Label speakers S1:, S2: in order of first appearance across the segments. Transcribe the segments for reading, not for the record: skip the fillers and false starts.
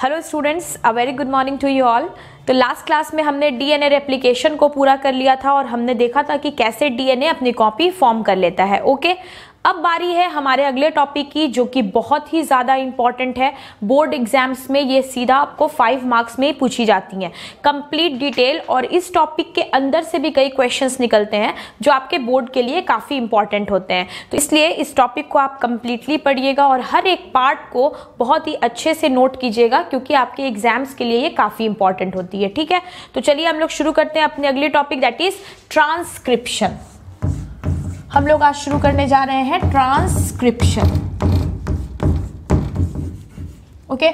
S1: Hello students, a very good morning to you all. तो last class में हमने DNA replication को पूरा कर लिया था और हमने देखा था कि कैसे डीएनए अपनी कॉपी फॉर्म कर लेता है। ओके, अब बारी है हमारे अगले टॉपिक की, जो कि बहुत ही ज़्यादा इंपॉर्टेंट है। बोर्ड एग्जाम्स में ये सीधा आपको 5 मार्क्स में ही पूछी जाती हैं, कंप्लीट डिटेल। और इस टॉपिक के अंदर से भी कई क्वेश्चंस निकलते हैं जो आपके बोर्ड के लिए काफ़ी इंपॉर्टेंट होते हैं। तो इसलिए इस टॉपिक को आप कंप्लीटली पढ़िएगा और हर एक पार्ट को बहुत ही अच्छे से नोट कीजिएगा, क्योंकि आपके एग्जाम्स के लिए ये काफ़ी इंपॉर्टेंट होती है। ठीक है, तो चलिए हम लोग शुरू करते हैं अपने अगले टॉपिक, दैट इज ट्रांसक्रिप्शन। हम लोग आज शुरू करने जा रहे हैं ट्रांसक्रिप्शन। ओके,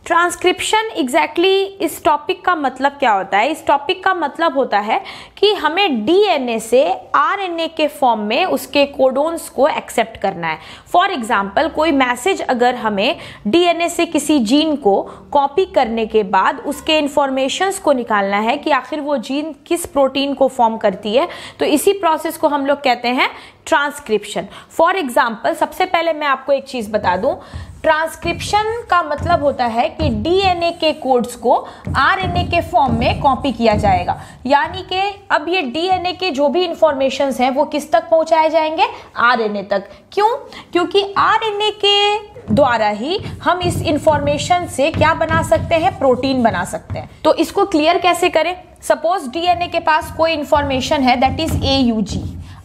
S1: ट्रांसक्रिप्शन एग्जैक्टली इस टॉपिक का मतलब क्या होता है? इस टॉपिक का मतलब होता है कि हमें डीएनए से आरएनए के फॉर्म में उसके कोडोन्स को एक्सेप्ट करना है। फॉर एग्जांपल, कोई मैसेज अगर हमें डीएनए से किसी जीन को कॉपी करने के बाद उसके इंफॉर्मेशंस को निकालना है कि आखिर वो जीन किस प्रोटीन को फॉर्म करती है, तो इसी प्रोसेस को हम लोग कहते हैं ट्रांसक्रिप्शन। फॉर एग्जाम्पल, सबसे पहले मैं आपको एक चीज बता दूं, ट्रांसक्रिप्शन का मतलब होता है कि डीएनए के कोड्स को आरएनए के फॉर्म में कॉपी किया जाएगा। यानी कि अब ये डीएनए के जो भी इंफॉर्मेशंस हैं वो किस तक पहुंचाए जाएंगे? आरएनए तक। क्यों? क्योंकि आरएनए के द्वारा ही हम इस इंफॉर्मेशन से क्या बना सकते हैं? प्रोटीन बना सकते हैं। तो इसको क्लियर कैसे करें? सपोज डीएनए के पास कोई इंफॉर्मेशन है, दैट इज AUG।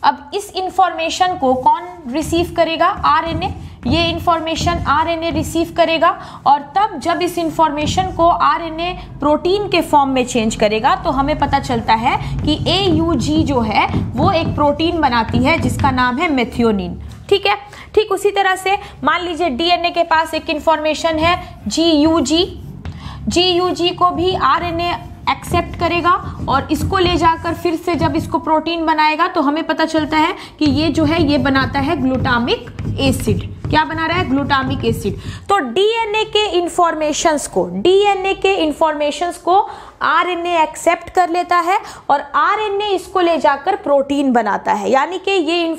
S1: अब इस इंफॉर्मेशन को कौन रिसीव करेगा? आरएनए। ये इंफॉर्मेशन आरएनए रिसीव करेगा और तब जब इस इंफॉर्मेशन को आरएनए प्रोटीन के फॉर्म में चेंज करेगा तो हमें पता चलता है कि AUG जो है वो एक प्रोटीन बनाती है जिसका नाम है मेथियोनिन। ठीक है, ठीक उसी तरह से मान लीजिए डीएनए के पास एक इंफॉर्मेशन है GUG को भी आरएनए एक्सेप्ट करेगा और इसको ले जाकर फिर से जब इसको प्रोटीन बनाएगा तो हमें पता चलता है कि ये जो है ये बनाता है ग्लूटामिक एसिड। क्या बना रहा है? Glutamic acid. तो डीएनए के इंफॉर्मेशंस को आरएनए एक्सेप्ट कर लेता है और आरएनए इसको ले जाकर प्रोटीन बनाता है। यानी कि ये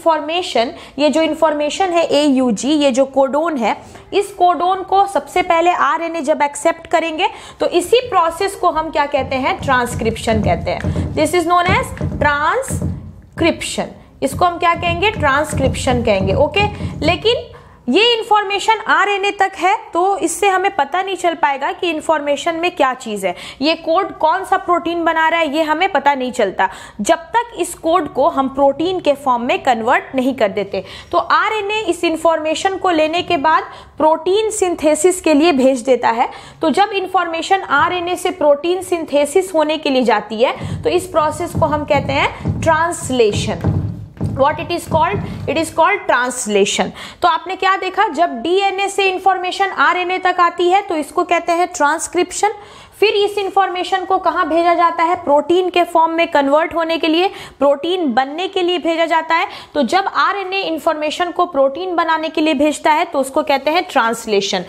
S1: जो इंफॉर्मेशन है AUG, ये जो कोडोन है, इस कोडोन को सबसे पहले आरएनए जब एक्सेप्ट करेंगे तो इसी प्रोसेस को हम क्या कहते हैं? ट्रांसक्रिप्शन कहते हैं। This is known as transcription. इसको हम क्या कहेंगे? ट्रांसक्रिप्शन कहेंगे। ओके, लेकिन ये इंफॉर्मेशन आरएनए तक है तो इससे हमें पता नहीं चल पाएगा कि इंफॉर्मेशन में क्या चीज है, ये कोड कौन सा प्रोटीन बना रहा है, ये हमें पता नहीं चलता जब तक इस कोड को हम प्रोटीन के फॉर्म में कन्वर्ट नहीं कर देते। तो आरएनए इस इंफॉर्मेशन को लेने के बाद प्रोटीन सिंथेसिस के लिए भेज देता है। तो जब इंफॉर्मेशन आरएनए से प्रोटीन सिंथेसिस होने के लिए जाती है तो इस प्रोसेस को हम कहते हैं translation. What it is called? It is called translation। तो आपने क्या देखा, जब डीएनए से इंफॉर्मेशन आरएनए तक आती है तो इसको कहते हैं ट्रांसक्रिप्शन। फिर इस इंफॉर्मेशन को कहाँ भेजा जाता है? प्रोटीन के फॉर्म में कन्वर्ट होने के लिए, प्रोटीन बनने के लिए भेजा जाता है। तो जब आरएनए इंफॉर्मेशन को प्रोटीन बनाने के लिए भेजता है तो उसको कहते हैं ट्रांसलेशन।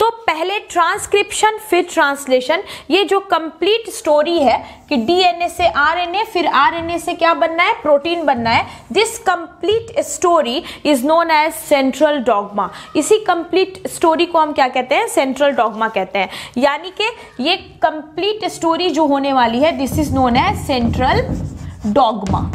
S1: तो पहले ट्रांसक्रिप्शन फिर ट्रांसलेशन, ये जो कंप्लीट स्टोरी है कि डीएनए से आरएनए, फिर आरएनए से क्या बनना है? प्रोटीन बनना है। This complete story is known as central dogma. इसी कंप्लीट स्टोरी को हम क्या कहते हैं? सेंट्रल डॉगमा कहते हैं। यानी कि ये कंप्लीट स्टोरी जो होने वाली है, this is known as central dogma.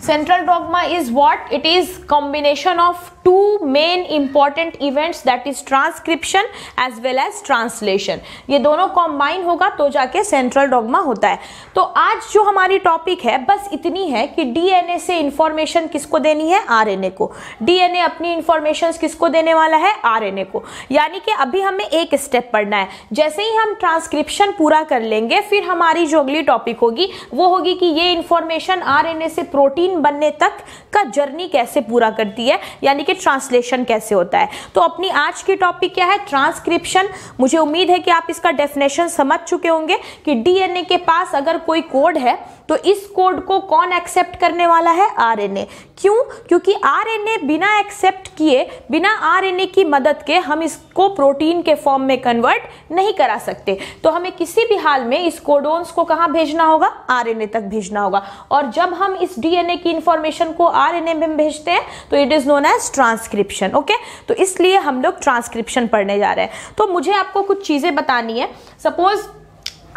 S1: Central dogma is what? It is combination of two main important events, that is transcription as well as translation। ये दोनों combine होगा तो जाके central dogma होता है। तो आज जो हमारी टॉपिक है बस इतनी है कि डीएनए से इंफॉर्मेशन किसको देनी है? आरएनए को। डीएनए अपनी इंफॉर्मेशन किसको देने वाला है? आरएनए को। यानी कि अभी हमें एक स्टेप पढ़ना है। जैसे ही हम ट्रांसक्रिप्शन पूरा कर लेंगे फिर हमारी जो अगली टॉपिक होगी वो होगी कि ये इंफॉर्मेशन आरएनए से प्रोटीन बनने तक का जर्नी कैसे पूरा करती है, यानी कि ट्रांसलेशन कैसे होता है। तो अपनी आज की टॉपिक क्या है? ट्रांसक्रिप्शन। मुझे उम्मीद है कि आप इसका डेफिनेशन समझ चुके होंगे कि डीएनए के पास अगर कोई कोड है तो इस कोड को कौन एक्सेप्ट करने वाला है? आरएनए। क्यों? क्योंकि आरएनए बिना एक्सेप्ट किए, बिना आरएनए की मदद के हम इसको प्रोटीन के फॉर्म में कन्वर्ट नहीं करा सकते। तो हमें किसी भी हाल में इस कोडोन्स को कहां भेजना होगा? आरएनए तक भेजना होगा। और जब हम इस डीएनए की इंफॉर्मेशन को आरएनए में भेजते हैं तो it is known as transcription. Okay, तो इसलिए हम लोग ट्रांसक्रिप्शन पढ़ने जा रहे हैं। तो मुझे आपको कुछ चीजें बतानी है। सपोज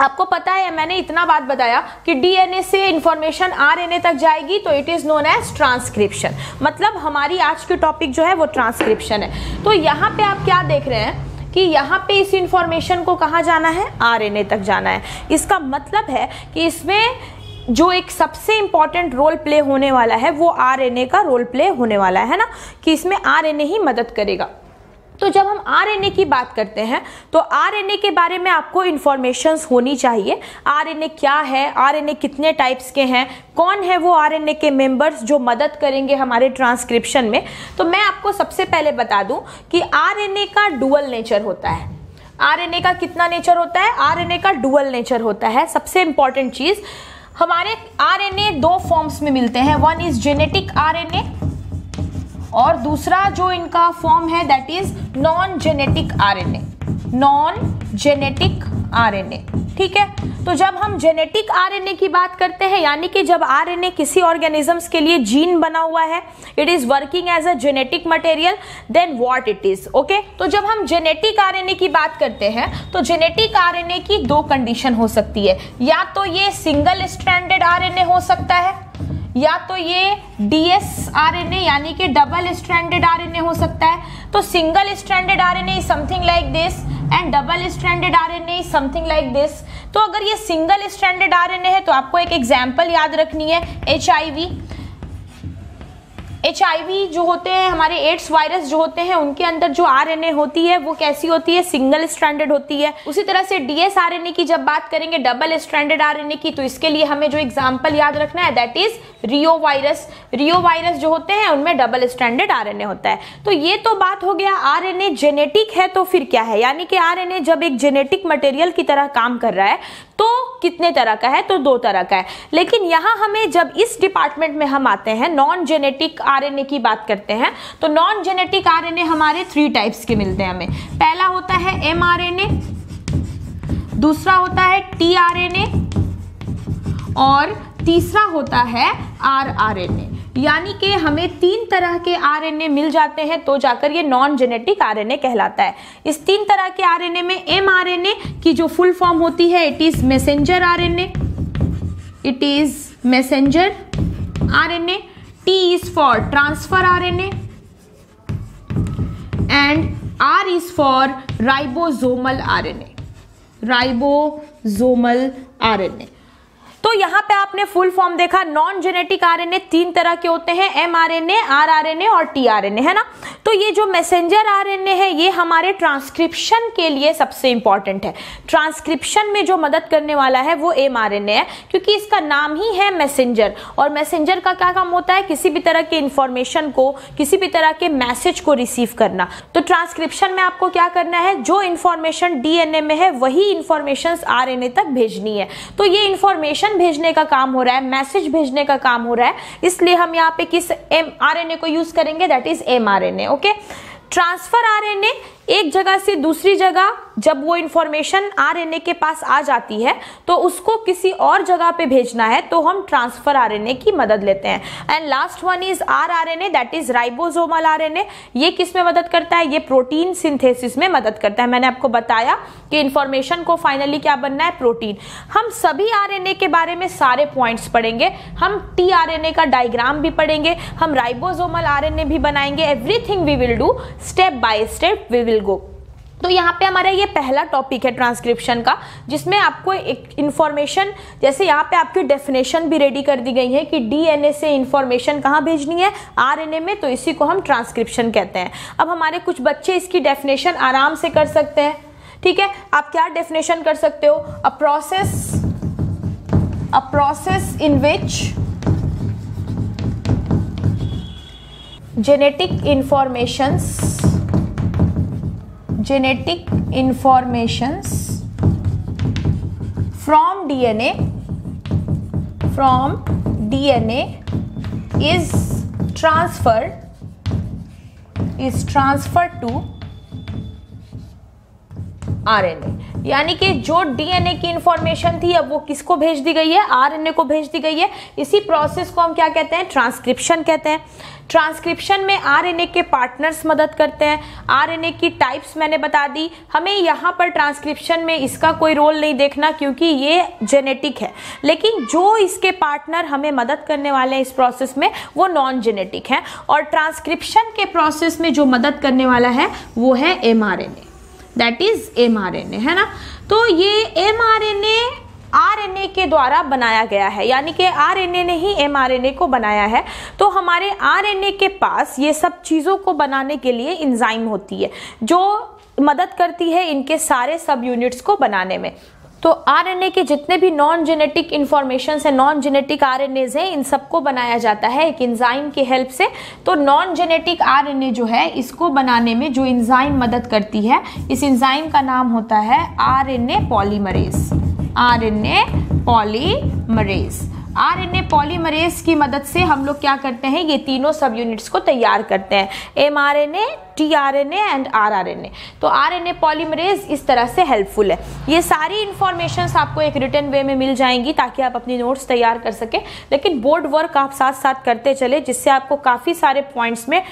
S1: आपको पता है, मैंने इतना बात बताया कि डीएनए से इंफॉर्मेशन आरएनए तक जाएगी तो it is known as transcription. मतलब हमारी आज की टॉपिक जो है वो ट्रांसक्रिप्शन है। तो यहाँ पे आप क्या देख रहे हैं कि यहाँ पे इस इंफॉर्मेशन को कहाँ जाना है? आरएनए तक जाना है। इसका मतलब है कि इसमें जो एक सबसे इंपॉर्टेंट रोल प्ले होने वाला है वो आरएनए का रोल प्ले होने वाला है ना, कि इसमें आरएनए ही मदद करेगा। तो जब हम आरएनए की बात करते हैं तो आरएनए के बारे में आपको इंफॉर्मेशंस होनी चाहिए। आरएनए क्या है, आरएनए कितने टाइप्स के हैं, कौन है वो आरएनए के मेंबर्स जो मदद करेंगे हमारे ट्रांसक्रिप्शन में। तो मैं आपको सबसे पहले बता दूं कि आरएनए का डुअल नेचर होता है। आरएनए का कितना नेचर होता है? आरएनए का डुअल नेचर होता है। सबसे इंपॉर्टेंट चीज, हमारे आरएनए दो फॉर्म्स में मिलते हैं। वन इज जेनेटिक आरएनए और दूसरा जो इनका फॉर्म है that is non genetic RNA. Non genetic RNA, ठीक है। तो जब हम जेनेटिक आरएनए की बात करते हैं, यानी कि जब आरएनए किसी ऑर्गेनिजम्स के लिए जीन बना हुआ है, it is working as a genetic material, then what it is. Okay, तो जब हम जेनेटिक आरएनए की बात करते हैं तो जेनेटिक आरएनए की दो कंडीशन हो सकती है। या तो ये सिंगल स्ट्रैंडेड आरएनए हो सकता है, या तो ये डीएस आरएनए यानी कि डबल स्ट्रैंडेड आरएनए हो सकता है। तो single stranded RNA is something like this and double stranded RNA is something like this. तो अगर ये सिंगल स्ट्रैंडेड आरएनए है तो आपको एक एग्जांपल याद रखनी है, एचआईवी जो होते हैं, हमारे एड्स वायरस जो होते हैं, उनके अंदर जो आरएनए होती है वो कैसी होती है? सिंगल स्ट्रैंडेड होती है। उसी तरह से डीएस आरएनए की जब बात करेंगे, डबल स्ट्रैंडेड आरएनए की, तो इसके लिए हमें जो एग्जांपल याद रखना है that is Rio virus. Rio virus जो होते हैं उनमें डबल स्ट्रैंडेड आरएनए होता है। तो ये तो बात हो गया आरएनए जेनेटिक है तो फिर क्या है, यानी कि आरएनए जब एक जेनेटिक मटेरियल की तरह काम कर रहा है तो कितने तरह का है? तो दो तरह का है। लेकिन यहाँ हमें जब इस डिपार्टमेंट में हम आते हैं, नॉन जेनेटिक आरएनए की बात करते हैं, तो नॉन जेनेटिक आरएनए हमारे 3 टाइप्स के मिलते हैं हमें। पहला होता है एमआरएनए, दूसरा होता है टीआरएनए और तीसरा होता है आरआरएनए। यानी कि हमें 3 तरह के आरएनए मिल जाते हैं तो जाकर ये नॉन जेनेटिक आरएनए कहलाता है। इस 3 तरह के आरएनए में एमआरएनए की जो फुल फॉर्म होती है it is messenger RNA, it is messenger RNA. T is for transfer RNA and R is for ribosomal RNA, ribosomal RNA. तो यहाँ पे आपने फुल फॉर्म देखा, नॉन जेनेटिक आरएनए 3 तरह के होते हैं, एमआरएनए, आरआरएनए और टीआरएनए, है ना। तो ये जो मैसेंजर आरएनए है ये हमारे ट्रांसक्रिप्शन के लिए सबसे इंपॉर्टेंट है। ट्रांसक्रिप्शन में जो मदद करने वाला है वो एमआरएनए है, क्योंकि इसका नाम ही है मैसेंजर। और मैसेंजर का क्या काम होता है? किसी भी तरह के इंफॉर्मेशन को, किसी भी तरह के मैसेज को रिसीव करना। तो ट्रांसक्रिप्शन में आपको क्या करना है? जो इंफॉर्मेशन डीएनए में है वही इंफॉर्मेशन आरएनए तक भेजनी है। तो ये इंफॉर्मेशन भेजने का काम हो रहा है, मैसेज भेजने का काम हो रहा है, इसलिए हम यहाँ पे किस आरएनए को यूज करेंगे? That is mRNA. Okay, transfer RNA एक जगह से दूसरी जगह जब वो इंफॉर्मेशन आरएनए के पास आ जाती है तो उसको किसी और जगह पे भेजना है तो हम ट्रांसफर आरएनए की मदद लेते हैं। And last one is rRNA, that is ribosomal RNA. ये किस में मदद करता है? ये प्रोटीन सिंथेसिस में मदद करता है। मैंने आपको बताया कि इंफॉर्मेशन को फाइनली क्या बनना है? प्रोटीन। हम सभी आरएनए के बारे में सारे पॉइंट्स पढ़ेंगे, हम टीआरएनए का डायग्राम भी पढ़ेंगे, हम राइबोसोमल आरएनए भी बनाएंगे। Everything we will do step by step, we will go. तो यहाँ पे हमारा ये पहला टॉपिक है ट्रांसक्रिप्शन का, जिसमें आपको एक इंफॉर्मेशन, जैसे यहाँ पे आपकी डेफिनेशन भी रेडी कर दी गई है कि डीएनए से इंफॉर्मेशन कहाँ भेजनी है? आरएनए में, तो इसी को हम ट्रांसक्रिप्शन कहते हैं। अब हमारे कुछ बच्चे इसकी डेफिनेशन आराम से कर सकते हैं, ठीक है। आप क्या डेफिनेशन कर सकते हो? A process in which genetic informations from DNA from DNA is transferred to RNA, यानी कि जो DNA की इंफॉर्मेशन थी अब वो किसको भेज दी गई है, RNA को भेज दी गई है। इसी प्रोसेस को हम क्या कहते हैं, ट्रांसक्रिप्शन कहते हैं। ट्रांसक्रिप्शन में RNA के पार्टनर्स मदद करते हैं। RNA की टाइप्स मैंने बता दी। हमें यहाँ पर ट्रांसक्रिप्शन में इसका कोई रोल नहीं देखना क्योंकि ये जेनेटिक है, लेकिन जो इसके पार्टनर हमें मदद करने वाले हैं इस प्रोसेस में वो नॉन जेनेटिक हैं। और ट्रांसक्रिप्शन के प्रोसेस में जो मदद करने वाला है वो है mRNA, दैट इज mRNA, है ना। तो ये mRNA RNA के द्वारा बनाया गया है, यानी कि RNA ने ही mRNA को बनाया है। तो हमारे RNA के पास ये सब चीज़ों को बनाने के लिए एंजाइम होती है जो मदद करती है इनके सारे सब यूनिट्स को बनाने में। तो RNA के जितने भी नॉन जेनेटिक इंफॉर्मेशन है, नॉन जेनेटिक RNAs हैं, इन सबको बनाया जाता है एक एंजाइम की हेल्प से। तो नॉन जेनेटिक RNA जो है इसको बनाने में जो एंजाइम मदद करती है, इस एंजाइम का नाम होता है RNA पॉलीमरेज। RNA पॉलीमरेज की मदद से हम लोग क्या करते हैं, ये तीनों सब यूनिट्स को तैयार करते हैं, mRNA, tRNA एंड rRNA। तो RNA पॉलीमरेज इस तरह से हेल्पफुल है। ये सारी इंफॉर्मेशंस आपको एक रिटन वे में मिल जाएंगी ताकि आप अपनी नोट्स तैयार कर सके, लेकिन बोर्ड वर्क आप साथ साथ करते चले जिससे आपको काफ़ी सारे पॉइंट्स में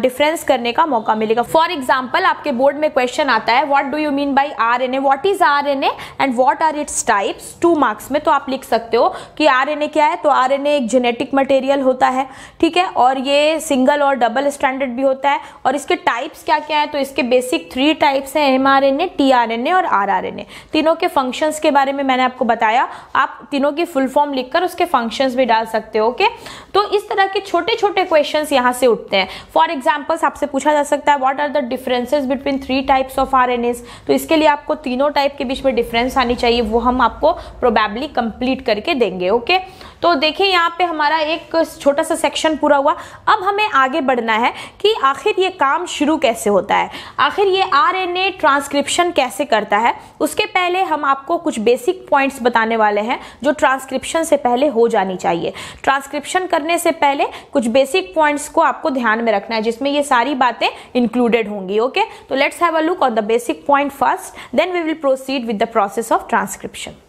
S1: डिफरेंस करने का मौका मिलेगा। फॉर एग्जाम्पल आपके बोर्ड में क्वेश्चन आता है what do you mean by RNA, what is RNA and what are its types, 2 marks में। तो आप लिख सकते हो कि RNA क्या है, तो RNA एक जेनेटिक मटेरियल होता है, ठीक है, और ये सिंगल और डबल स्ट्रैंडेड भी होता है। और इसके टाइप्स क्या क्या है, तो इसके बेसिक 3 टाइप्स हैं, mRNA, tRNA और rRNA। तीनों के फंक्शंस के बारे में मैंने आपको बताया, आप तीनों की फुल फॉर्म लिखकर उसके फंक्शंस भी डाल सकते हो। ओके, तो इस तरह के छोटे छोटे क्वेश्चंस यहाँ से उठते हैं। फॉर एग्जाम्पल्स आपसे पूछा जा सकता है what are the differences between 3 types of RNAs, तो इसके लिए आपको तीनों टाइप के बीच में डिफरेंस आनी चाहिए, वो हम आपको प्रोबेबली कंप्लीट करके देंगे। ओके, तो देखिए यहाँ पे हमारा एक छोटा सा सेक्शन पूरा हुआ। अब हमें आगे बढ़ना है कि आखिर ये काम शुरू कैसे होता है, आखिर ये RNA ट्रांसक्रिप्शन कैसे करता है। उसके पहले हम आपको कुछ बेसिक पॉइंट्स बताने वाले हैं जो ट्रांसक्रिप्शन से पहले हो जानी चाहिए। ट्रांसक्रिप्शन करने से पहले कुछ बेसिक पॉइंट्स को आपको ध्यान में रखना है जिसमें ये सारी बातें इंक्लूडेड होंगी। ओके, तो let's have a look on the basic point first, then we will proceed with the process of transcription.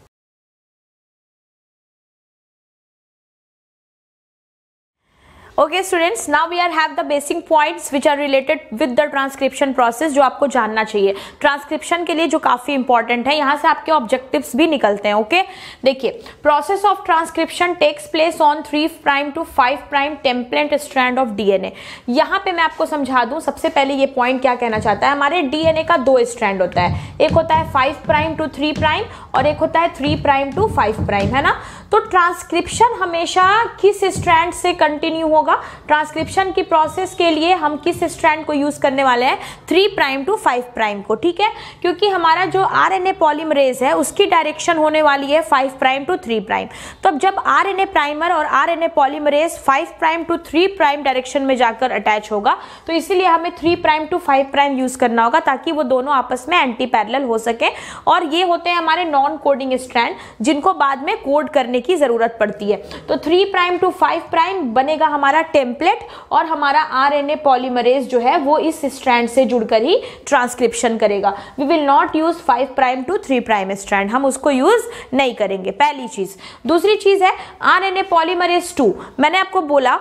S1: Okay students, now we have the basic points which are related with the transcription process जो आपको जानना चाहिए transcription के लिए, जो काफी important है। यहाँ से आपके ऑब्जेक्टिव्स भी निकलते हैं। ओके, देखिए process of transcription takes place on 3' to 5' template strand of DNA। यहाँ पे मैं आपको समझा दूं, सबसे पहले ये पॉइंट क्या कहना चाहता है, हमारे DNA का 2 स्ट्रैंड होता है, एक होता है 5' to 3' और एक होता है 3' to 5', है ना। तो ट्रांसक्रिप्शन हमेशा किस स्ट्रैंड से कंटिन्यू होगा, ट्रांसक्रिप्शन की प्रोसेस के लिए हम किस स्ट्रैंड को यूज करने वाले हैं, 3' to 5' को, ठीक है, क्योंकि हमारा जो RNA पॉलीमरेज है उसकी डायरेक्शन होने वाली है 5' to 3'। तो अब जब RNA प्राइमर और RNA पॉलीमरेज 5' to 3' डायरेक्शन में जाकर अटैच होगा तो इसीलिए हमें 3' to 5' यूज करना होगा ताकि वो दोनों आपस में एंटी पैरेलल हो सके। और ये होते हैं हमारे नॉन कोडिंग स्ट्रैंड जिनको बाद में कोड करने की जरूरत पड़ती है। तो 3' to 5' बनेगा हमारा टेम्पलेट और हमारा RNA पॉलीमरेज जो है वो इस स्ट्रैंड से जुड़कर ही ट्रांसक्रिप्शन करेगा। We will not use 5' to 3' strand, हम उसको यूज नहीं करेंगे, पहली चीज। दूसरी चीज है RNA पॉलीमरेज 2। मैंने आपको बोला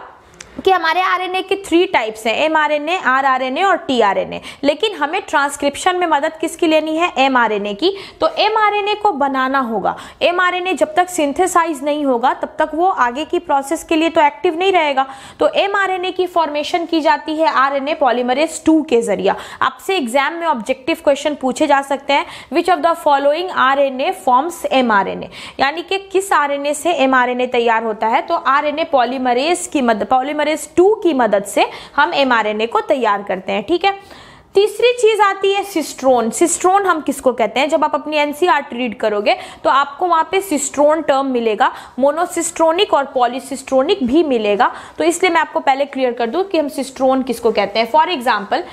S1: कि हमारे RNA के 3 टाइप्स हैं, mRNA, rRNA और tRNA, लेकिन हमें ट्रांसक्रिप्शन में मदद किसकी लेनी है, mRNA की। तो mRNA को बनाना होगा। mRNA जब तक सिंथेसाइज नहीं होगा तब तक वो आगे की प्रोसेस के लिए तो एक्टिव नहीं रहेगा। तो mRNA की फॉर्मेशन की जाती है RNA पॉलीमरेज 2 के जरिए। आपसे एग्जाम में ऑब्जेक्टिव क्वेश्चन पूछे जा सकते हैं, which of the following RNA forms mRNA, यानी कि किस RNA से mRNA तैयार होता है। तो RNA पॉलीमरेज की मदद, पॉलीमरेज 2 की मदद से हम mRNA को तैयार करते हैं, ठीक है। तीसरी चीज आती है सिस्ट्रोन। सिस्ट्रोन हम किसको कहते हैं, जब आप अपनी NCERT रीड करोगे तो आपको वहां पे सिस्ट्रोन टर्म मिलेगा, मोनोसिस्ट्रोनिक और पॉलीसिस्ट्रोनिक भी मिलेगा। तो इसलिए मैं आपको पहले क्लियर कर दूं कि हम सिस्ट्रोन किसको कहते हैं। फॉर एग्जाम्पल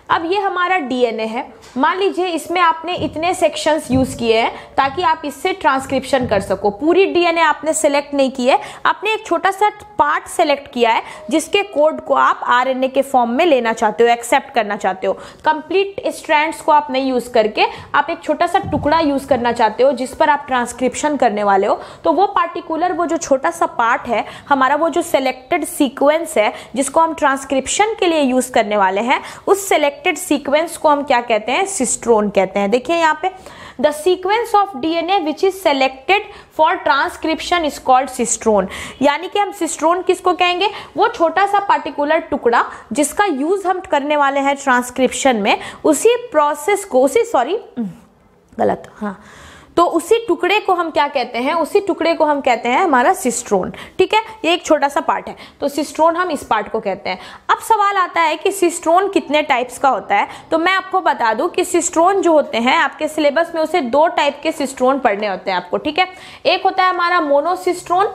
S1: अब ये हमारा डीएनए है, मान लीजिए इसमें आपने इतने सेक्शंस यूज किए हैं ताकि आप इससे ट्रांसक्रिप्शन कर सको। पूरी डीएनए आपने सेलेक्ट नहीं की है, आपने एक छोटा सा पार्ट सेलेक्ट किया है जिसके कोड को आप आरएनए के फॉर्म में लेना चाहते हो, एक्सेप्ट करना चाहते हो। कंप्लीट स्ट्रैंड्स को आप नहीं यूज करके आप एक छोटा सा टुकड़ा यूज करना चाहते हो जिस पर आप ट्रांसक्रिप्शन करने वाले हो। तो वो पार्टिकुलर वो जो छोटा सा पार्ट है हमारा, वो जो सिलेक्टेड सीक्वेंस है जिसको हम ट्रांसक्रिप्शन के लिए यूज करने वाले हैं, उस सिलेक्टेड सीक्वेंस को हम क्या कहते हैं? सिस्ट्रोन कहते हैं। देखिए यहाँ पे the sequence of DNA which is selected for transcription is called cistron. यानी कि हम सिस्ट्रोन किसको कहेंगे? वो छोटा सा पार्टिकुलर टुकड़ा जिसका यूज हम करने वाले हैं ट्रांसक्रिप्शन में, उसी प्रोसेस को तो उसी टुकड़े को हम क्या कहते हैं? उसी टुकड़े को हम कहते हैं हमारा सिस्ट्रोन। ठीक है, ये एक छोटा सा पार्ट है, तो सिस्ट्रोन हम इस पार्ट को कहते हैं। अब सवाल आता है कि सिस्ट्रोन कितने टाइप्स का होता है, तो मैं आपको बता दूं कि सिस्ट्रोन जो होते हैं आपके सिलेबस में उसे 2 टाइप के सिस्ट्रोन पढ़ने होते हैं आपको। ठीक है, एक होता है हमारा मोनोसिस्ट्रोन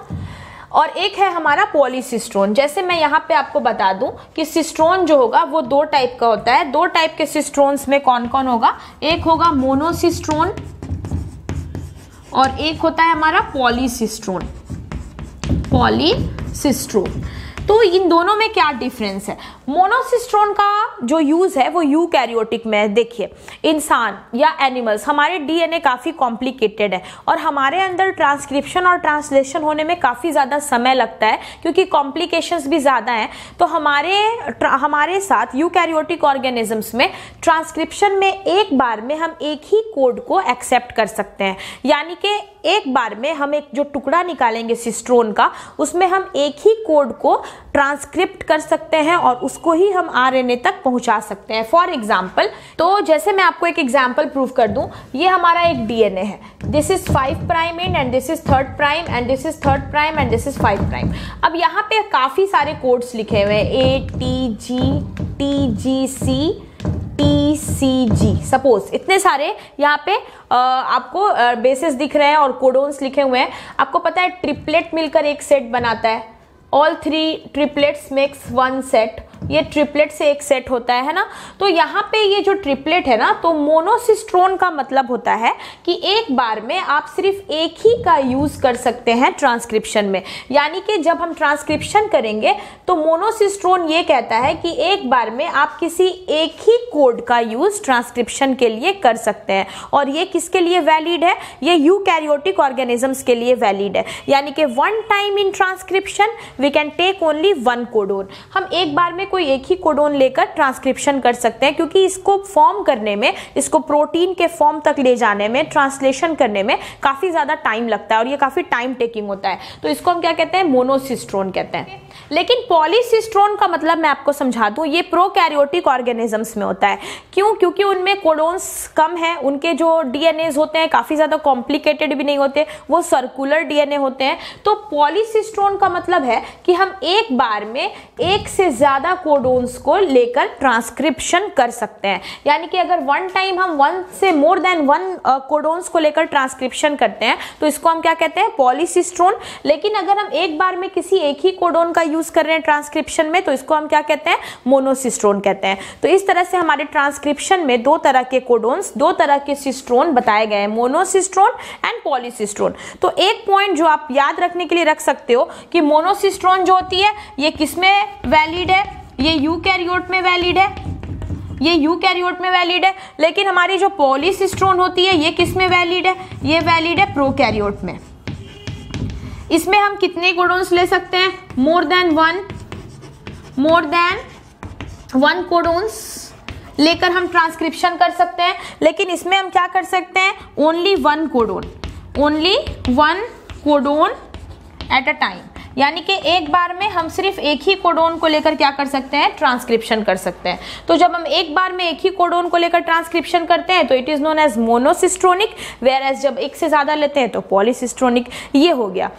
S1: और एक है हमारा पॉलीसिस्ट्रोन। जैसे मैं यहाँ पे आपको बता दूं कि सिस्ट्रोन जो होगा वो 2 टाइप का होता है। 2 टाइप के सिस्ट्रोन्स में कौन कौन होगा? एक होगा मोनोसिस्ट्रोन और एक होता है हमारा पॉलीसिस्ट्रोन। तो इन दोनों में क्या डिफरेंस है? मोनोसिस्ट्रोन का जो यूज है वो यूकैरियोटिक में है। देखिए, इंसान या एनिमल्स, हमारे डीएनए काफी कॉम्प्लिकेटेड है और हमारे अंदर ट्रांसक्रिप्शन और ट्रांसलेशन होने में काफी ज्यादा समय लगता है क्योंकि कॉम्प्लिकेशंस भी ज्यादा हैं। तो हमारे साथ यूकैरियोटिक ऑर्गेनिजम्स में ट्रांसक्रिप्शन में एक बार में हम एक ही कोड को एक्सेप्ट कर सकते हैं। यानी कि एक बार में हम एक जो टुकड़ा निकालेंगे सिस्ट्रोन का, उसमें हम एक ही कोड को ट्रांसक्रिप्ट कर सकते हैं और उसको ही हम आरएनए तक पहुंचा सकते हैं। फॉर एग्जाम्पल, तो जैसे मैं आपको एक एग्जाम्पल प्रूव कर दूं, ये हमारा एक डीएनए है। This is 5 prime and this is 3rd prime and this is 3rd prime and this is 5 prime. अब यहाँ पे काफी सारे कोड्स लिखे हुए हैं, ATG, TGC, TCG। सपोज इतने सारे यहाँ पे आपको बेसिस दिख रहे हैं और कोडोन्स लिखे हुए हैं। आपको पता है ट्रिपलेट मिलकर एक सेट बनाता है, ऑल 3 ट्रिपलेट्स मेक्स 1 सेट। ये ट्रिपलेट से एक सेट होता है ना। तो यहाँ पे ये जो ट्रिपलेट है ना, तो मोनोसिस्ट्रोन का मतलब होता है कि एक बार में आप सिर्फ एक ही का यूज कर सकते हैं ट्रांसक्रिप्शन में। यानी कि जब हम ट्रांसक्रिप्शन करेंगे तो मोनोसिस्ट्रोन ये कहता है कि एक बार में आप किसी एक ही कोड का यूज ट्रांसक्रिप्शन के लिए कर सकते हैं। और ये किसके लिए वैलिड है? ये यूकैरियोटिक ऑर्गेनिजम्स के लिए वैलिड है। यानी कि 1 time in transcription we can take only 1 codon. हम एक बार में कोई एक ही कोडोन लेकर ट्रांसक्रिप्शन कर सकते हैं क्योंकि इसको फॉर्म करने में, इसको प्रोटीन के फॉर्म तक ले जाने में, ट्रांसलेशन करने में काफी ज्यादा टाइम लगता है और ये काफी टाइम टेकिंग होता है। तो इसको हम क्या कहते हैं? मोनोसिस्ट्रोन कहते हैं। लेकिन पॉलीसिस्ट्रोन का मतलब मैं आपको समझा दूं, ये प्रोकैरियोटिक ऑर्गेनिजम्स में होता है। क्यों? क्योंकि उनमें कोडोन्स कम है, उनके जो डीएनएज होते हैं काफी ज्यादा कॉम्प्लिकेटेड भी नहीं होते, वो सर्कुलर डीएनए होते हैं। तो पॉलीसिस्ट्रोन का मतलब है कि हम एक बार में एक से ज्यादा कोडोन्स को लेकर ट्रांसक्रिप्शन कर सकते हैं। यानी कि अगर 1 टाइम हम 1 से मोर देन 1 कोडोन्स को लेकर ट्रांसक्रिप्शन करते हैं तो इसको हम क्या कहते हैं? पॉलीसिस्ट्रोन। लेकिन अगर हम एक बार में किसी एक ही कोडोन का यूज कर रहे हैं ट्रांसक्रिप्शन में तो इसको हम क्या कहते हैं? मोनोसिस्ट्रोन कहते हैं। तो इस तरह से हमारे ट्रांसक्रिप्शन में 2 तरह के कोडोन्स, 2 तरह के सिस्ट्रोन बताए गए हैं, मोनोसिस्ट्रोन एंड पॉलीसिस्ट्रोन। तो एक पॉइंट जो आप याद रखने के लिए रख सकते हो कि मोनोसिस्ट्रोन जो होती है ये किसमें वैलिड है? ये यूकैरियोट में वैलिड है, ये यूकैरियोट में वैलिड है। लेकिन हमारी जो पॉलीसिस्ट्रोन होती है ये किस में वैलिड है? ये वैलिड है प्रोकैरियोट में। इसमें हम कितने कोडोन्स ले सकते हैं? मोर देन वन कोडोन्स लेकर हम ट्रांसक्रिप्शन कर सकते हैं। लेकिन इसमें हम क्या कर सकते हैं? Only 1 codon at a time. यानी कि एक बार में हम सिर्फ एक ही कोडोन को लेकर क्या कर सकते हैं? ट्रांसक्रिप्शन कर सकते हैं। तो जब हम एक बार में एक ही कोडोन को लेकर ट्रांसक्रिप्शन करते हैं तो it is known as monocistronic, whereas जब एक से ज्यादा लेते हैं तो पॉलीसिस्ट्रोनिक। ये हो गया।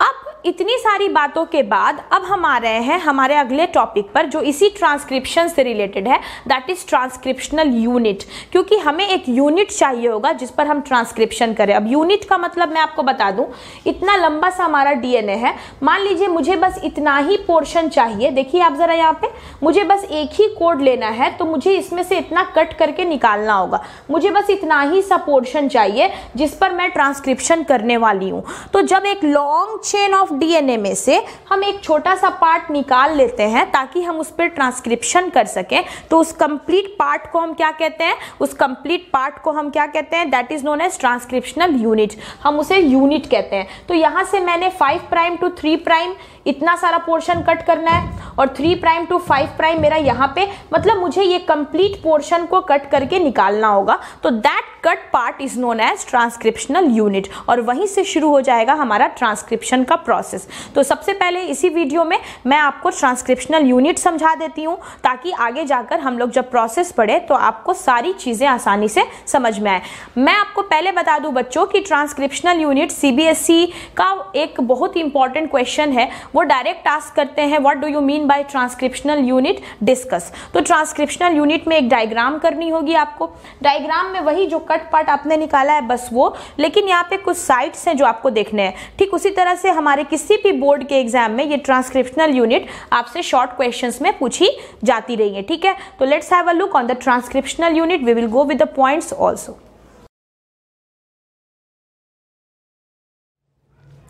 S1: अब इतनी सारी बातों के बाद अब हम आ रहे हैं हमारे अगले टॉपिक पर जो इसी ट्रांसक्रिप्शन से रिलेटेड है, दैट इज ट्रांसक्रिप्शनल यूनिट। क्योंकि हमें एक यूनिट चाहिए होगा जिस पर हम ट्रांसक्रिप्शन करें। अब यूनिट का मतलब मैं आपको बता दूं, इतना लंबा सा हमारा डीएनए है, मान लीजिए मुझे बस इतना ही पोर्शन चाहिए। देखिए आप जरा यहाँ पे, मुझे बस एक ही कोड लेना है तो मुझे इसमें से इतना कट करके निकालना होगा। मुझे बस इतना ही सा पोर्शन चाहिए जिस पर मैं ट्रांसक्रिप्शन करने वाली हूँ। तो जब एक लॉन्ग चेन ऑफ डीएनए में से हम एक छोटा सा पार्ट निकाल लेते हैं ताकि हम उस पर ट्रांसक्रिप्शन कर सकें, तो उस कंप्लीट पार्ट को हम क्या कहते हैं, उस कंप्लीट पार्ट को हम क्या कहते हैं, that is known as transcriptional unit. हम उसे यूनिट कहते हैं। तो यहां से मैंने 5 प्राइम टू 3 प्राइम इतना सारा पोर्शन कट करना है और 3 प्राइम टू 5 प्राइम मेरा यहाँ पे, मतलब मुझे ये कंप्लीट पोर्शन को कट करके निकालना होगा। तो that cut part is known as transcriptional unit और वहीं से शुरू हो जाएगा हमारा ट्रांसक्रिप्शन का प्रोसेस। तो सबसे पहले इसी वीडियो में मैं आपको ट्रांसक्रिप्शनल यूनिट समझा देती हूँ ताकि आगे जाकर हम लोग जब प्रोसेस पढ़े तो आपको सारी चीजें आसानी से समझ में आए। मैं आपको पहले बता दूं बच्चों कि ट्रांसक्रिप्शनल यूनिट सीबीएसई का एक बहुत इंपॉर्टेंट क्वेश्चन है। वो डायरेक्ट टास्क करते हैं, what do you mean by transcriptional unit, discuss. तो ट्रांसक्रिप्शनल यूनिट में एक डायग्राम करनी होगी आपको। डायग्राम में वही जो कट पार्ट आपने निकाला है बस वो, लेकिन यहाँ पे कुछ साइड्स हैं जो आपको देखने हैं। ठीक उसी तरह से हमारे किसी भी बोर्ड के एग्जाम में ये ट्रांसक्रिप्शनल यूनिट आपसे शॉर्ट क्वेश्चंस में पूछी जाती रही है। ठीक है, तो let's have a look on the transcriptional unit. We will go with the points also.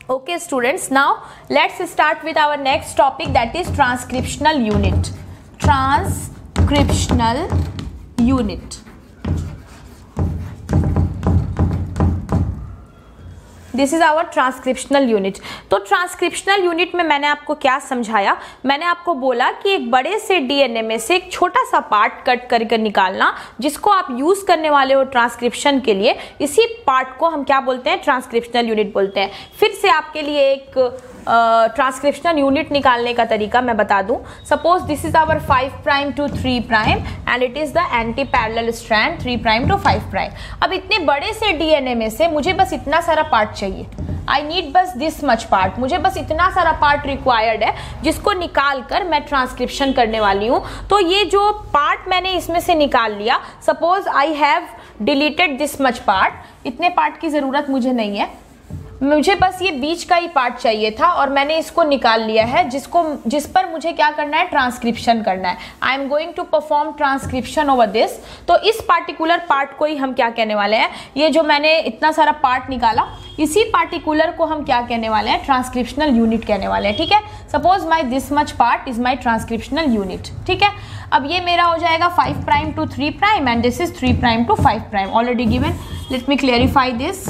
S1: Okay students, now let's start with our next topic, that is transcriptional unit. Transcriptional unit. This is our transcriptional unit. तो transcriptional unit में मैंने आपको क्या समझाया, मैंने आपको बोला कि एक बड़े से डीएनए में से एक छोटा सा पार्ट कट करके निकालना जिसको आप यूज करने वाले हो ट्रांसक्रिप्शन के लिए, इसी पार्ट को हम क्या बोलते हैं, ट्रांसक्रिप्शनल यूनिट बोलते हैं। फिर से आपके लिए एक ट्रांसक्रिप्शनल यूनिट निकालने का तरीका मैं बता दूं। Suppose this is our 5 prime to 3 prime and it is the anti parallel strand 3 prime to 5 prime. अब इतने बड़े से डीएनए में से मुझे बस इतना सारा पार्ट चाहिए, आई नीड बस दिस मच पार्ट, मुझे बस इतना सारा पार्ट रिक्वायर्ड है जिसको निकाल कर मैं ट्रांसक्रिप्शन करने वाली हूँ। तो ये जो पार्ट मैंने इसमें से निकाल लिया, suppose I have deleted this much part, इतने पार्ट की जरूरत मुझे नहीं है, मुझे बस ये बीच का ही पार्ट चाहिए था और मैंने इसको निकाल लिया है जिस पर मुझे क्या करना है, ट्रांसक्रिप्शन करना है। I am going to perform transcription over this. तो इस पार्टिकुलर पार्ट को ही हम क्या कहने वाले हैं, ये जो मैंने इतना सारा पार्ट निकाला इसी पार्टिकुलर को हम क्या कहने वाले हैं, ट्रांसक्रिप्शनल यूनिट कहने वाले हैं। ठीक है, suppose my this much part is my transcriptional unit. ठीक है, अब ये मेरा हो जाएगा 5 prime to 3 prime and this is 3 prime to 5 prime already given. Let me clarify this.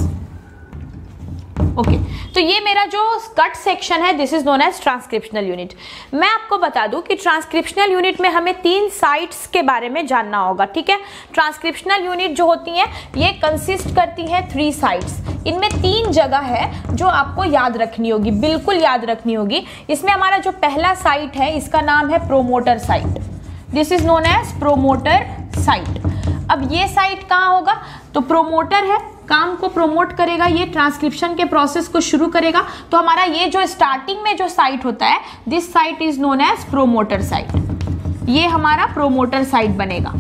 S1: Okay, तो ये मेरा जो कट सेक्शन है this is known as transcriptional unit. मैं आपको बता दूं कि ट्रांसक्रिप्शनल यूनिट में हमें 3 साइट्स के बारे में जानना होगा। ठीक है, ट्रांसक्रिप्शनल यूनिट जो होती है ये कंसिस्ट करती है 3 साइट्स। इनमें 3 जगह है जो आपको याद रखनी होगी, बिल्कुल याद रखनी होगी। इसमें हमारा जो पहला साइट है इसका नाम है promoter site, this is known as promoter site. अब ये साइट कहाँ होगा, तो प्रोमोटर है, काम को प्रोमोट करेगा, ये ट्रांसक्रिप्शन के प्रोसेस को शुरू करेगा। तो हमारा ये जो स्टार्टिंग में जो साइट होता है this site is known as promoter site. ये हमारा प्रोमोटर साइट बनेगा,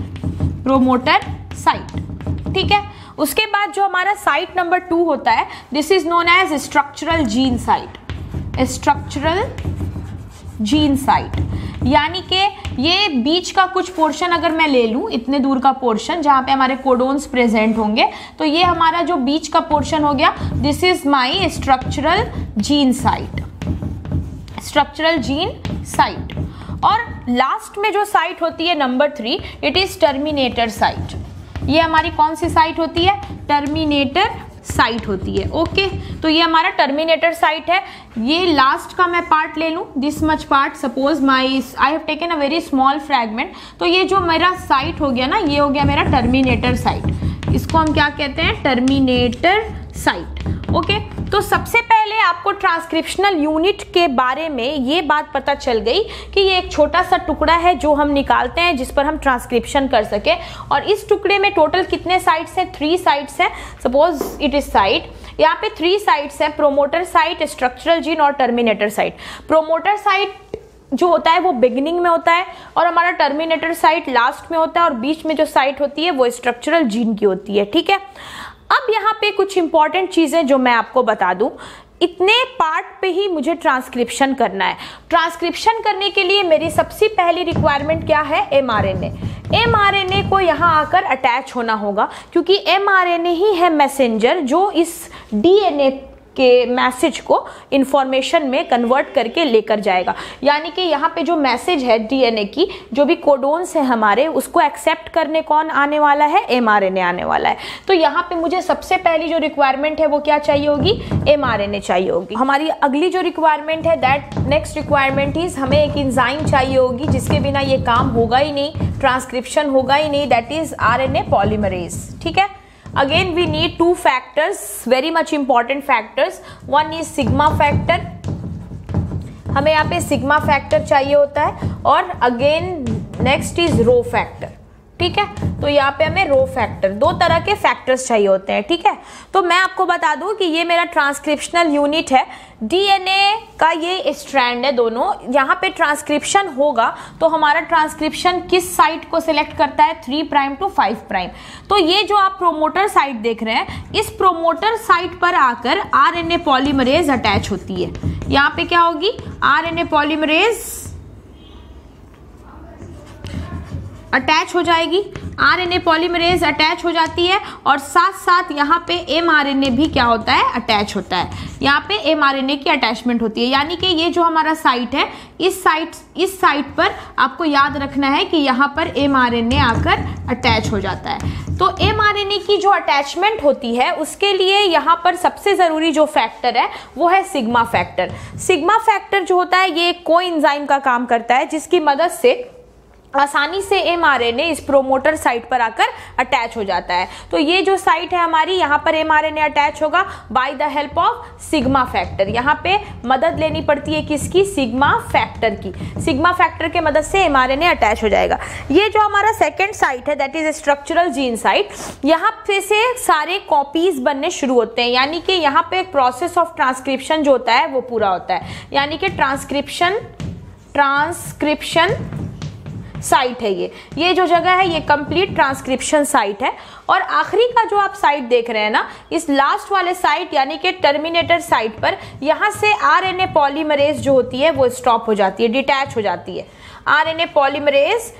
S1: प्रोमोटर साइट। ठीक है, उसके बाद जो हमारा साइट नंबर 2 होता है this is known as structural gene site, structural gene site. यानी कि ये बीच का कुछ पोर्शन अगर मैं ले लूं, इतने दूर का पोर्शन जहां पे हमारे कोडोन्स प्रेजेंट होंगे, तो ये हमारा जो बीच का पोर्शन हो गया this is my structural gene site, structural gene site. और लास्ट में जो साइट होती है number 3, it is terminator site. ये हमारी कौन सी साइट होती है, टर्मिनेटर साइट होती है। ओके, तो ये हमारा टर्मिनेटर साइट है। ये लास्ट का मैं पार्ट ले लूं, this much part, suppose my I have taken a very small fragment. तो ये जो मेरा साइट हो गया ना, ये हो गया मेरा टर्मिनेटर साइट। इसको हम क्या कहते हैं, टर्मिनेटर साइट। ओके, तो सबसे पहले आपको ट्रांसक्रिप्शनल यूनिट के बारे में ये बात पता चल गई कि ये एक छोटा सा टुकड़ा है जो हम निकालते हैं जिस पर हम ट्रांसक्रिप्शन कर सके। और इस टुकड़े में टोटल कितने साइट्स हैं, 3 साइट्स हैं। सपोज इट इज साइट, यहाँ पे 3 साइट्स हैं, प्रोमोटर साइट, स्ट्रक्चरल जीन और टर्मिनेटर साइट। प्रोमोटर साइट जो होता है वो बिगिनिंग में होता है और हमारा टर्मिनेटर साइट लास्ट में होता है और बीच में जो साइट होती है वो स्ट्रक्चरल जीन की होती है, ठीक है। अब यहाँ पे कुछ इंपॉर्टेंट चीजें जो मैं आपको बता दूं, इतने पार्ट पे ही मुझे ट्रांसक्रिप्शन करना है। ट्रांसक्रिप्शन करने के लिए मेरी सबसे पहली रिक्वायरमेंट क्या है, mRNA। mRNA को यहाँ आकर अटैच होना होगा क्योंकि mRNA ही है मैसेंजर जो इस DNA के मैसेज को इंफॉर्मेशन में कन्वर्ट करके लेकर जाएगा। यानी कि यहाँ पे जो मैसेज है डीएनए की, जो भी कोडोन्स है हमारे, उसको एक्सेप्ट करने कौन आने वाला है, mRNA आने वाला है। तो यहाँ पे मुझे सबसे पहली जो रिक्वायरमेंट है वो क्या चाहिए होगी, mRNA चाहिए होगी। हमारी अगली जो रिक्वायरमेंट है, दैट नेक्स्ट रिक्वायरमेंट इज हमें एक एंजाइम चाहिए होगी जिसके बिना ये काम होगा ही नहीं, ट्रांसक्रिप्शन होगा ही नहीं, दैट इज RNA पॉलीमरेज, ठीक है। Again we need 2 factors, very much important factors. One is sigma factor, हमें यहाँ पे सिग्मा फैक्टर चाहिए होता है, और again next is row factor, ठीक है। तो यहाँ पे हमें रो फैक्टर, 2 तरह के फैक्टर्स चाहिए होते हैं, ठीक है। तो मैं आपको बता दूं कि ये मेरा ट्रांसक्रिप्शनल यूनिट है, डीएनए का ये स्ट्रैंड है दोनों। यहाँ पे ट्रांसक्रिप्शन होगा तो हमारा ट्रांसक्रिप्शन किस साइट को सिलेक्ट करता है, 3 प्राइम टू 5 प्राइम। तो ये जो आप प्रोमोटर साइट देख रहे हैं, इस प्रोमोटर साइट पर आकर आरएनए पॉलीमरेज अटैच होती है। यहाँ पे क्या होगी, आरएनए पॉलीमरेज अटैच हो जाएगी, आरएनए पॉलीमरेज अटैच हो जाती है और साथ साथ यहाँ पे mRNA भी क्या होता है, अटैच होता है। यहाँ पे mRNA की अटैचमेंट होती है, यानी कि ये जो हमारा साइट है, इस साइट पर आपको याद रखना है कि यहाँ पर mRNA आकर अटैच हो जाता है। तो mRNA की जो अटैचमेंट होती है उसके लिए यहाँ पर सबसे ज़रूरी जो फैक्टर है वो है सिग्मा फैक्टर। सिग्मा फैक्टर जो होता है ये कोएंजाइम का काम करता है जिसकी मदद से आसानी से mRNA इस प्रोमोटर साइट पर आकर अटैच हो जाता है। तो ये जो साइट है हमारी, यहाँ पर mRNA अटैच होगा by the help of sigma factor. यहाँ पे मदद लेनी पड़ती है किसकी, सिग्मा फैक्टर की। सिग्मा फैक्टर के मदद से mRNA अटैच हो जाएगा। ये जो हमारा सेकेंड साइट है, that is structural gene site, यहाँ पे से सारे कॉपीज बनने शुरू होते हैं, यानी कि यहाँ पे एक प्रोसेस ऑफ ट्रांसक्रिप्शन जो होता है वो पूरा होता है। यानी कि ट्रांसक्रिप्शन साइट है ये जो जगह है ये कंप्लीट ट्रांसक्रिप्शन साइट है। और आखिरी का जो आप साइट देख रहे हैं ना, इस लास्ट वाले साइट यानी कि टर्मिनेटर साइट पर यहाँ से आरएनए पॉलीमरेज जो होती है वो स्टॉप हो जाती है, डिटैच हो जाती है। आरएनए पॉलीमरेज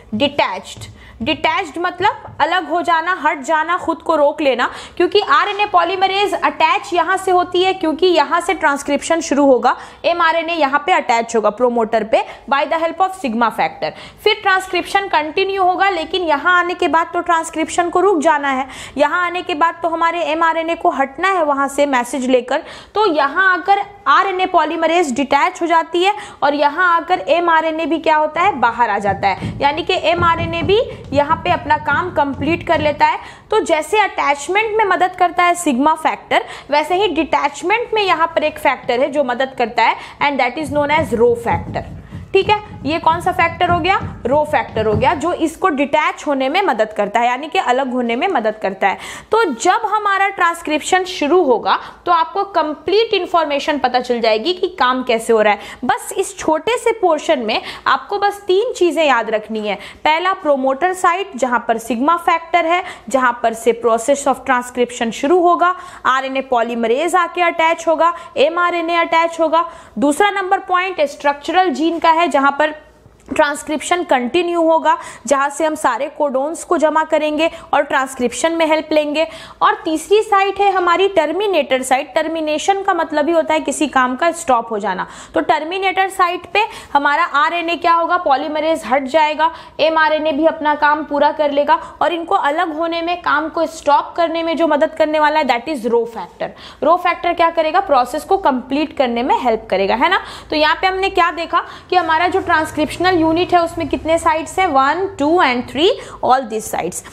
S1: डिटैच्ड मतलब अलग हो जाना, हट जाना, खुद को रोक लेना, क्योंकि आरएनए पॉलीमरेज अटैच यहाँ से होती है क्योंकि यहाँ से ट्रांसक्रिप्शन शुरू होगा, mRNA यहाँ पे अटैच होगा प्रोमोटर पे by the help of sigma factor. फिर ट्रांसक्रिप्शन कंटिन्यू होगा, लेकिन यहाँ आने के बाद तो ट्रांसक्रिप्शन को रुक जाना है, यहाँ आने के बाद तो हमारे mRNA को हटना है वहाँ से मैसेज लेकर। तो यहाँ आकर आरएनए पॉलीमरेज डिटैच हो जाती है और यहाँ आकर mRNA भी क्या होता है, बाहर आ जाता है, यानी कि mRNA भी यहाँ पे अपना काम कंप्लीट कर लेता है। तो जैसे अटैचमेंट में मदद करता है सिग्मा फैक्टर, वैसे ही डिटैचमेंट में यहाँ पर एक फैक्टर है जो मदद करता है, and that is known as rho factor. ठीक है, ये कौन सा फैक्टर हो गया, रो फैक्टर हो गया, जो इसको डिटैच होने में मदद करता है, यानी कि अलग होने में मदद करता है। तो जब हमारा ट्रांसक्रिप्शन शुरू होगा तो आपको कंप्लीट इंफॉर्मेशन पता चल जाएगी कि काम कैसे हो रहा है। बस इस छोटे से पोर्शन में आपको बस 3 चीजें याद रखनी है। पहला, प्रोमोटर साइट जहां पर सिग्मा फैक्टर है, जहां पर से प्रोसेस ऑफ ट्रांसक्रिप्शन शुरू होगा, आरएनए पॉलीमरेज आके अटैच होगा, mRNA अटैच होगा। दूसरा नंबर पॉइंट स्ट्रक्चरल जीन का है, जहां पर ट्रांसक्रिप्शन कंटिन्यू होगा, जहां से हम सारे कोडोन्स को जमा करेंगे और ट्रांसक्रिप्शन में हेल्प लेंगे। और तीसरी साइट है हमारी टर्मिनेटर साइट। टर्मिनेशन का मतलब ही होता है किसी काम का स्टॉप हो जाना। तो टर्मिनेटर साइट पे हमारा आरएनए क्या होगा, पॉलीमरेज हट जाएगा, mRNA भी अपना काम पूरा कर लेगा और इनको अलग होने में, काम को स्टॉप करने में जो मदद करने वाला है that is rho factor. Rho factor क्या करेगा, प्रोसेस को कंप्लीट करने में हेल्प करेगा, है ना। तो यहाँ पे हमने क्या देखा कि हमारा जो ट्रांसक्रिप्शनल यूनिट है उसमें कितने साइट्स हैं, 1, 2 एंड 3, ऑल दिस साइट्स।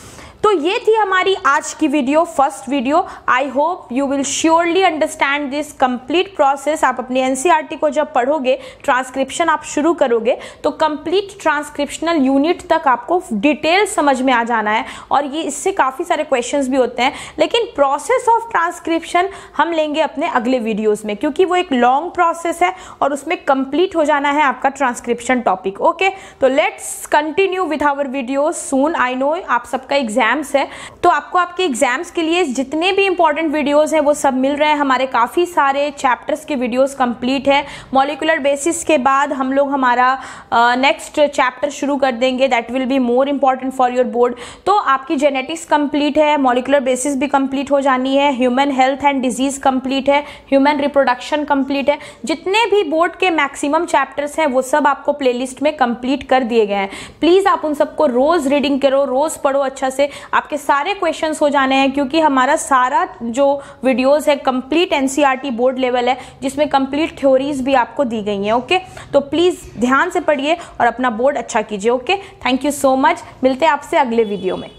S1: तो ये थी हमारी आज की video, first video. I hope you will surely understand this complete process. आप अपने एनसीईआरटी को जब पढ़ोगे, ट्रांसक्रिप्शन आप शुरू करोगे तो कंप्लीट ट्रांसक्रिप्शनल यूनिट तक आपको डिटेल समझ में आ जाना है, और ये इससे काफ़ी सारे क्वेश्चंस भी होते हैं। लेकिन प्रोसेस ऑफ ट्रांसक्रिप्शन हम लेंगे अपने अगले वीडियोज़ में, क्योंकि वो एक लॉन्ग प्रोसेस है और उसमें कंप्लीट हो जाना है आपका ट्रांसक्रिप्शन टॉपिक। ओके, तो let's continue with our videos soon. I know आप सबका एग्जाम्स है, तो आपको आपके एग्जाम्स के लिए जितने भी इंपॉर्टेंट वीडियोस हैं वो सब मिल रहे हैं। हमारे काफ़ी सारे चैप्टर्स के वीडियोस कंप्लीट है। मॉलिक्यूलर बेसिस के बाद हम लोग हमारा नेक्स्ट चैप्टर शुरू कर देंगे, that will be more important for your board. तो आपकी जेनेटिक्स कंप्लीट है, मॉलिक्यूलर बेसिस भी कंप्लीट हो जानी है, human health and disease complete है, ह्यूमन रिप्रोडक्शन कंप्लीट है। जितने भी बोर्ड के मैक्सिमम चैप्टर्स हैं वो सब आपको प्लेलिस्ट में कंप्लीट कर दिए गए हैं। प्लीज़ आप उन सबको रोज़ रीडिंग करो, रोज़ पढ़ो अच्छा से, आपके सारे क्वेश्चंस हो जाने हैं, क्योंकि हमारा सारा जो वीडियोस है कंप्लीट एनसीईआरटी बोर्ड लेवल है, जिसमें कंप्लीट थ्योरीज भी आपको दी गई हैं। ओके, तो प्लीज़ ध्यान से पढ़िए और अपना बोर्ड अच्छा कीजिए। Okay, thank you so much. मिलते हैं आपसे अगले वीडियो में।